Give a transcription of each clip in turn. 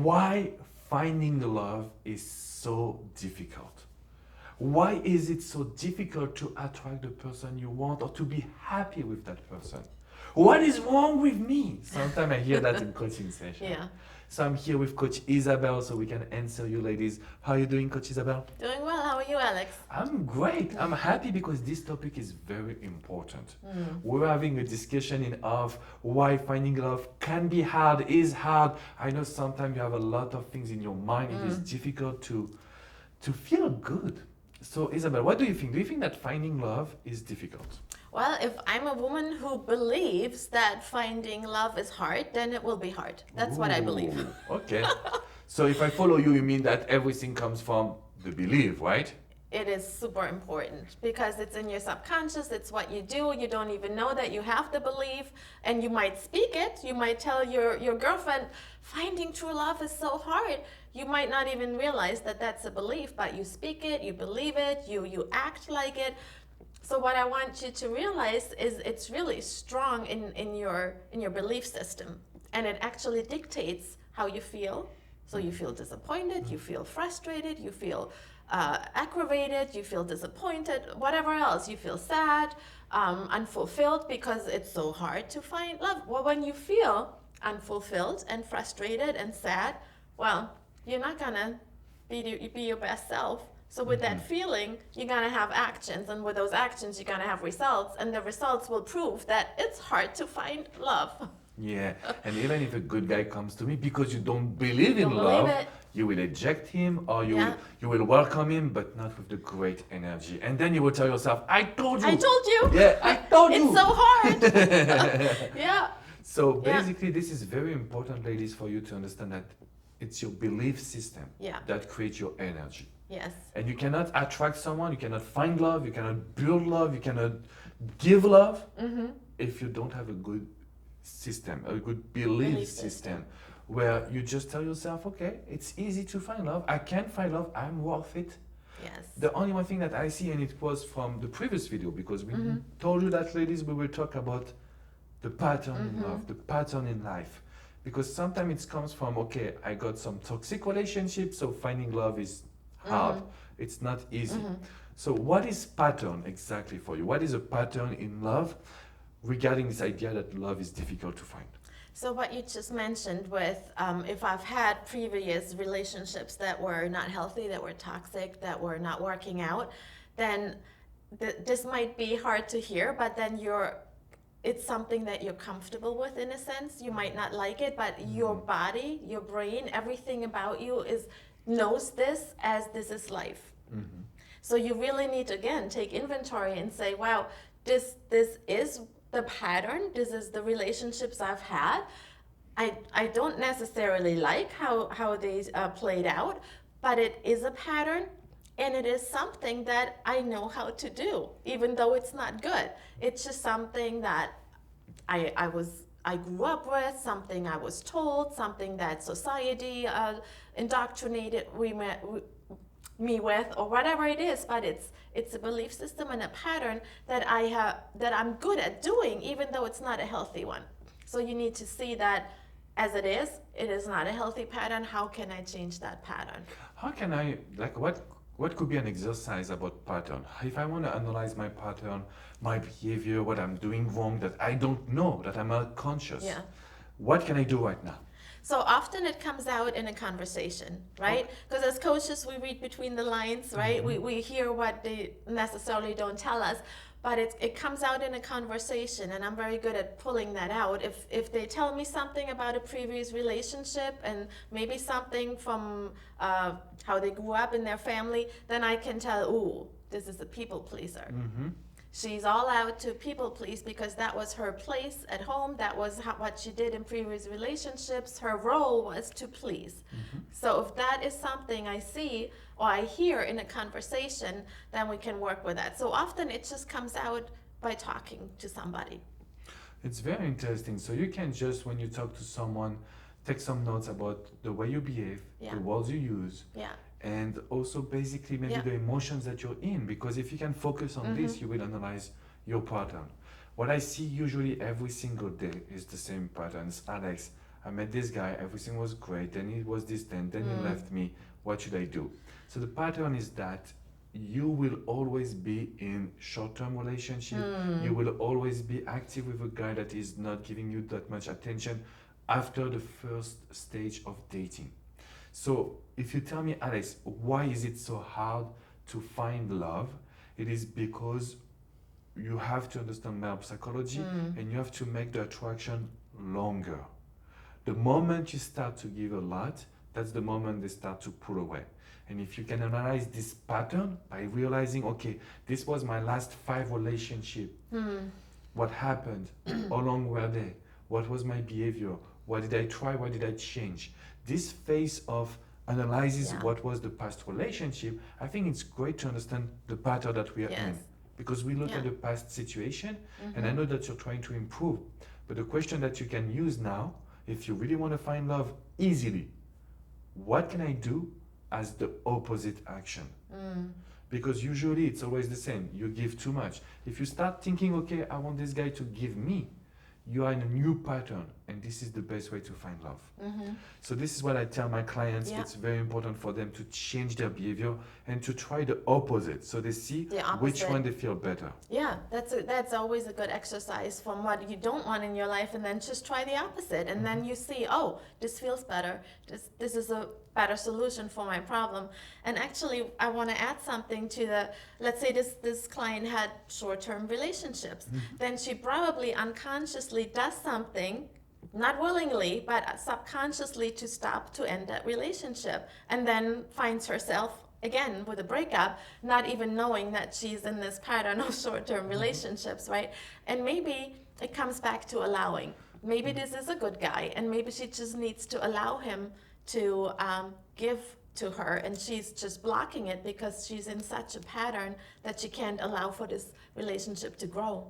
why finding love is so difficult. Why is it so difficult to attract the person you want or to be happy with that person? What is wrong with me? Sometimes I hear that in coaching sessions. Yeah. So I'm here with Coach Isabelle so we can answer you ladies. How are you doing, Coach Isabelle? Doing well. How are you, Alex? I'm great. I'm happy because this topic is very important. We're having a discussion of why finding love can be hard, is hard. I know sometimes you have a lot of things in your mind. It is difficult to feel good. So Isabelle, what do you think? Do you think that finding love is difficult? Well, if I'm a woman who believes that finding love is hard, then it will be hard. That's what I believe. Ooh, okay. So if I follow you, you mean that everything comes from the belief, right? It is super important because it's in your subconscious. It's what you do. You don't even know that you have the belief, and you might speak it. You might tell your girlfriend, finding true love is so hard. You might not even realize that that's a belief, but you speak it, you believe it, you act like it. So what I want you to realize is it's really strong in your belief system, and it actually dictates how you feel. So you feel disappointed, you feel frustrated, you feel aggravated, you feel disappointed, whatever else. You feel sad, unfulfilled because it's so hard to find love. Well, when you feel unfulfilled and frustrated and sad, well, you're not gonna be your best self. So with that feeling, you're gonna have actions, and with those actions, you're gonna have results, and the results will prove that it's hard to find love. Yeah, and even if a good guy comes to me, because you don't believe in Don't love, believe it. you will eject him or Yeah. you will welcome him, but not with the great energy. And then you will tell yourself, I told you. I told you. Yeah, I told you. It's so hard. Yeah. So Yeah. basically, this is very important, ladies, for you to understand that it's your belief system Yeah. that creates your energy. Yes. And you cannot attract someone, you cannot find love, you cannot build love, you cannot give love if you don't have a good system, a good belief system where you just tell yourself, okay, it's easy to find love, I can find love, I'm worth it. Yes. The only one thing that I see, and it was from the previous video, because we told you that, ladies, we will talk about the pattern in love, the pattern in life. Because sometimes it comes from, okay, I got some toxic relationship, so finding love is hard. It's not easy. So what is pattern exactly for you? What is a pattern in love regarding this idea that love is difficult to find? So what you just mentioned with if I've had previous relationships that were not healthy, that were toxic, that were not working out, then this might be hard to hear, but then it's something that you're comfortable with in a sense. You might not like it, but your body, your brain, everything about you knows this as this is life. So you really need to, again, take inventory and say, wow, this is the pattern, this is the relationships I've had. I don't necessarily like how they played out, but it is a pattern, and it is something that I know how to do, even though it's not good. It's just something that I grew up with, something I was told, something that society indoctrinated me with, or whatever it is, but it's a belief system and a pattern that I'm good at doing, even though it's not a healthy one. So you need to see that as it is not a healthy pattern. How can I change that pattern? How can I, what could be an exercise about pattern? If I want to analyze my pattern, my behavior, what I'm doing wrong that I don't know, that I'm not conscious, what can I do right now? So often it comes out in a conversation, right? Because as coaches, we read between the lines, right? We hear what they necessarily don't tell us, but it comes out in a conversation, and I'm very good at pulling that out. If they tell me something about a previous relationship and maybe something from how they grew up in their family, then I can tell, ooh, this is a people pleaser. She's all out to people please because that was her place at home. That was what she did in previous relationships. Her role was to please. So if that is something I see or I hear in a conversation, then we can work with that. So often it just comes out by talking to somebody. It's very interesting. So you can just, when you talk to someone, take some notes about the way you behave, the words you use, and also basically maybe the emotions that you're in, because if you can focus on this, you will analyze your pattern. What I see usually every single day is the same patterns. Alex, I met this guy, everything was great, then he was distant, then he left me. What should I do? So the pattern is that you will always be in short-term relationship. You will always be active with a guy that is not giving you that much attention after the first stage of dating. So if you tell me, Alex, why is it so hard to find love? It is because you have to understand male psychology and you have to make the attraction longer. The moment you start to give a lot, that's the moment they start to pull away. And if you can analyze this pattern by realizing, okay, this was my last 5 relationships. What happened? How long were they? What was my behavior? What did I try? What did I change? This phase of analyzes what was the past relationship. I think it's great to understand the pattern that we are in, because we look at the past situation, and I know that you're trying to improve. But the question that you can use now, if you really want to find love easily, what can I do as the opposite action? Because usually it's always the same. You give too much. If you start thinking, okay, I want this guy to give me, you are in a new pattern, and this is the best way to find love. So this is what I tell my clients. It's very important for them to change their behavior and to try the opposite, so they see which one they feel better. Yeah, that's always a good exercise from what you don't want in your life, and then just try the opposite, and then you see, oh, this feels better. This is a better solution for my problem. And actually, I want to add something to the, let's say this client had short-term relationships. Then she probably unconsciously does something, not willingly, but subconsciously, to end that relationship, and then finds herself again with a breakup, not even knowing that she's in this pattern of short-term relationships, right? And maybe it comes back to allowing. Maybe this is a good guy, and maybe she just needs to allow him to give to her, and she's just blocking it because she's in such a pattern that she can't allow for this relationship to grow.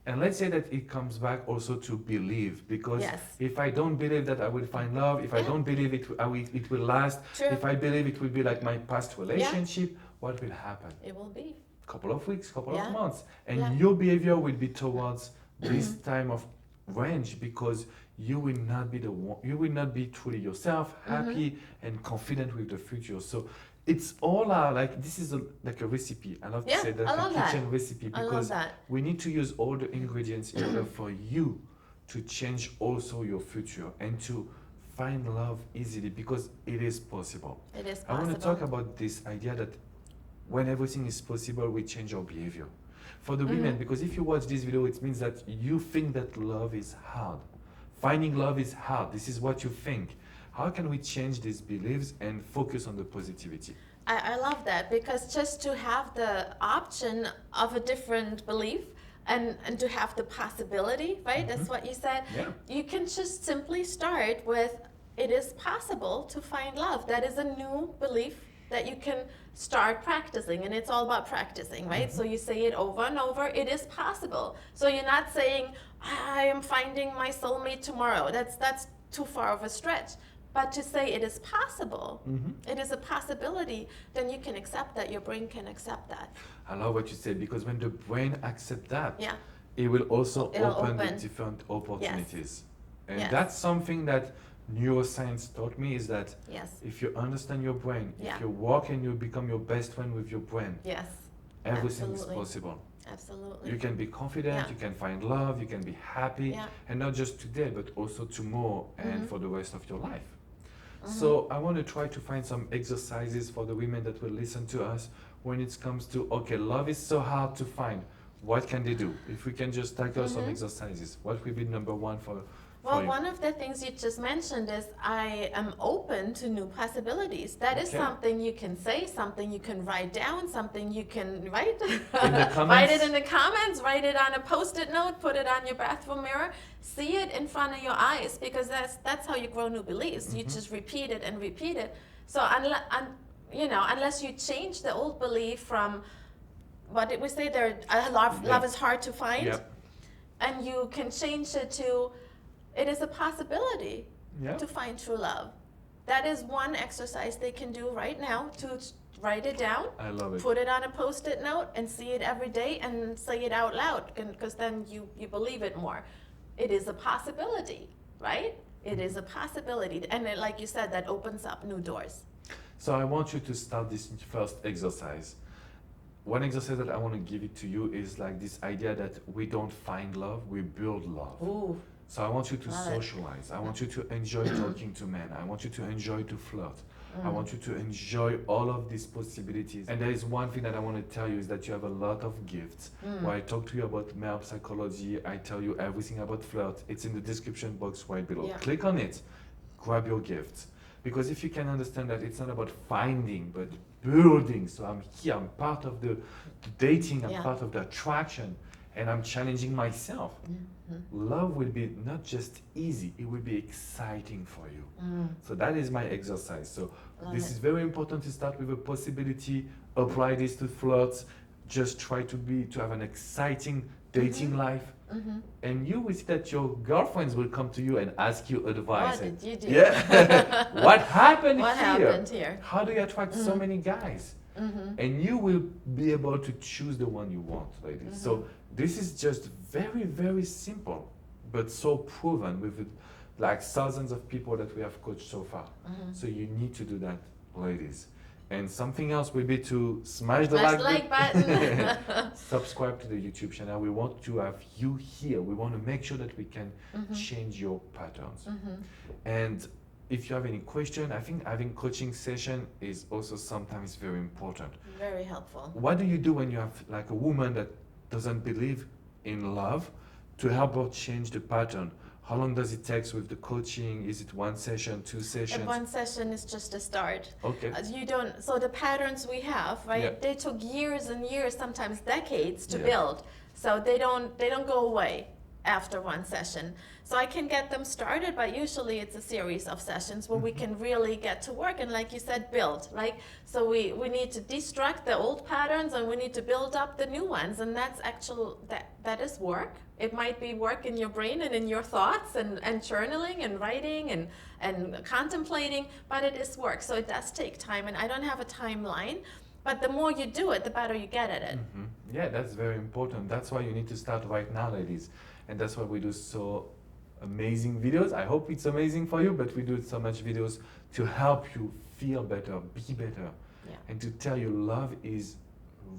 And let's say that it comes back also to believe, because if I don't believe that I will find love, if I don't believe it will last, if I believe it will be like my past relationship, what will happen? It will be a couple of weeks, couple of months, and your behavior will be towards this time of range, because you will not be the one, you will not be truly yourself, happy and confident with the future. So it's all like, this is like a recipe. I love to say that, a kitchen recipe, because we need to use all the ingredients in order for you to change also your future and to find love easily, because it is possible. It is possible. I want to talk about this idea that when everything is possible, we change our behavior. For the women, because if you watch this video, it means that you think that love is hard. Finding love is hard. This is what you think. How can we change these beliefs and focus on the positivity? I love that, because just to have the option of a different belief and to have the possibility, right? That's what you said. You can just simply start with, it is possible to find love. That is a new belief that you can start practicing, and it's all about practicing, right? So you say it over and over, it is possible. So you're not saying, I am finding my soulmate tomorrow. That's too far of a stretch. But to say it is possible, it is a possibility, then you can accept that, your brain can accept that. I love what you said, because when the brain accepts that, it will also open the different opportunities. And that's something that neuroscience taught me, is that if you understand your brain, if you work and you become your best friend with your brain, everything is possible. Absolutely. You can be confident, you can find love, you can be happy, and not just today, but also tomorrow and for the rest of your life. So I want to try to find some exercises for the women that will listen to us when it comes to, okay, love is so hard to find. What can they do? If we can just tackle some exercises, what will be number one for Well, one of the things you just mentioned is, I am open to new possibilities. That is something you can say, something you can write down, something you can write. In the comments? Write it in the comments, write it on a Post-it note, put it on your bathroom mirror, see it in front of your eyes, because that's how you grow new beliefs. You just repeat it and repeat it. So unless you change the old belief from, what did we say there? Love is hard to find, and you can change it to, it is a possibility to find true love. That is one exercise they can do right now, to write it down. I love it. Put it on a Post-it note and see it every day and say it out loud, because then you believe it more. It is a possibility, right? It is a possibility. And then, like you said, that opens up new doors. So I want you to start this first exercise. One exercise that I want to give it to you is like this idea that we don't find love, we build love. Ooh. So I want you to Love it. socialize. I want you to enjoy talking to men. I want you to enjoy to flirt. I want you to enjoy all of these possibilities. And there is one thing that I want to tell you is that you have a lot of gifts. Where I talk to you about male psychology, I tell you everything about flirt. It's in the description box right below. Yeah. Click on it, grab your gifts. Because if you can understand that it's not about finding, but building. So I'm here, I'm part of the dating, I'm Yeah. part of the attraction, and I'm challenging myself. Love will be not just easy, it will be exciting for you. So that is my exercise. So Love this it. is very important to start with a possibility, apply this to flirts, just try to have an exciting dating life. And you will see that your girlfriends will come to you and ask you advice. What did you do? Yeah. What happened What here? happened here? How do you attract so many guys? And you will be able to choose the one you want, ladies. So this is just very, very simple, but so proven with like thousands of people that we have coached so far. So you need to do that, ladies. And something else will be to smash the like button. Subscribe to the YouTube channel. We want to have you here. We want to make sure that we can change your patterns. And if you have any question, I think having coaching session is also sometimes very important. Very helpful. What do you do when you have like a woman that doesn't believe in love to help her change the pattern? How long does it take with the coaching? Is it one session, two sessions? One session is just a start. Okay. You don't. So the patterns we have, right? Yeah. They took years and years, sometimes decades, to Yeah. build. So they don't go away after one session. So I can get them started, but usually it's a series of sessions where we can really get to work and, like you said, build, right? So we need to destruct the old patterns and we need to build up the new ones, and that's that is work. It might be work in your brain and in your thoughts and journaling and writing and contemplating, but it is work. So it does take time, and I don't have a timeline, but the more you do it, the better you get at it. Yeah, that's very important. That's why you need to start right now, ladies. And that's why we do so amazing videos. I hope it's amazing for you, but we do so much videos to help you feel better, be better, and to tell you love is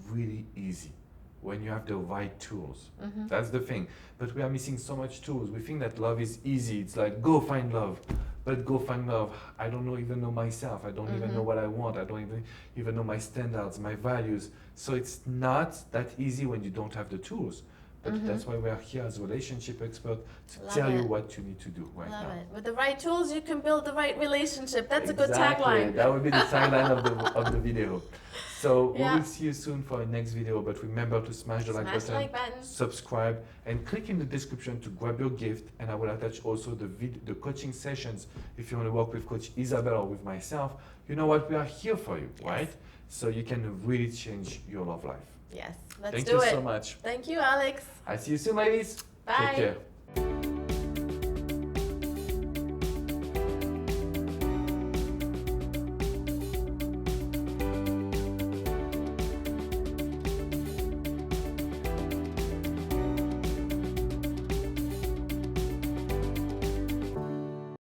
really easy when you have the right tools. That's the thing. But we are missing so much tools. We think that love is easy. It's like, go find love. But go find love. I don't even know myself. I don't even know what I want. I don't even know my standards, my values. So it's not that easy when you don't have the tools. But that's why we are here as relationship experts to Love tell you it. what you need to do right Love now. it. With the right tools, you can build the right relationship. That's a good Exactly. tagline. That would be the tagline of the video. So Yeah. we will see you soon for our next video. But remember to smash the Smash the like button. subscribe, and click in the description to grab your gift. And I will attach also the coaching sessions if you want to work with Coach Isabelle or with myself. You know what? We are here for you, right? So you can really change your love life. Yes, let's Thank do you it. so much. Thank you, Alex. I see you soon, ladies. Bye. Take care.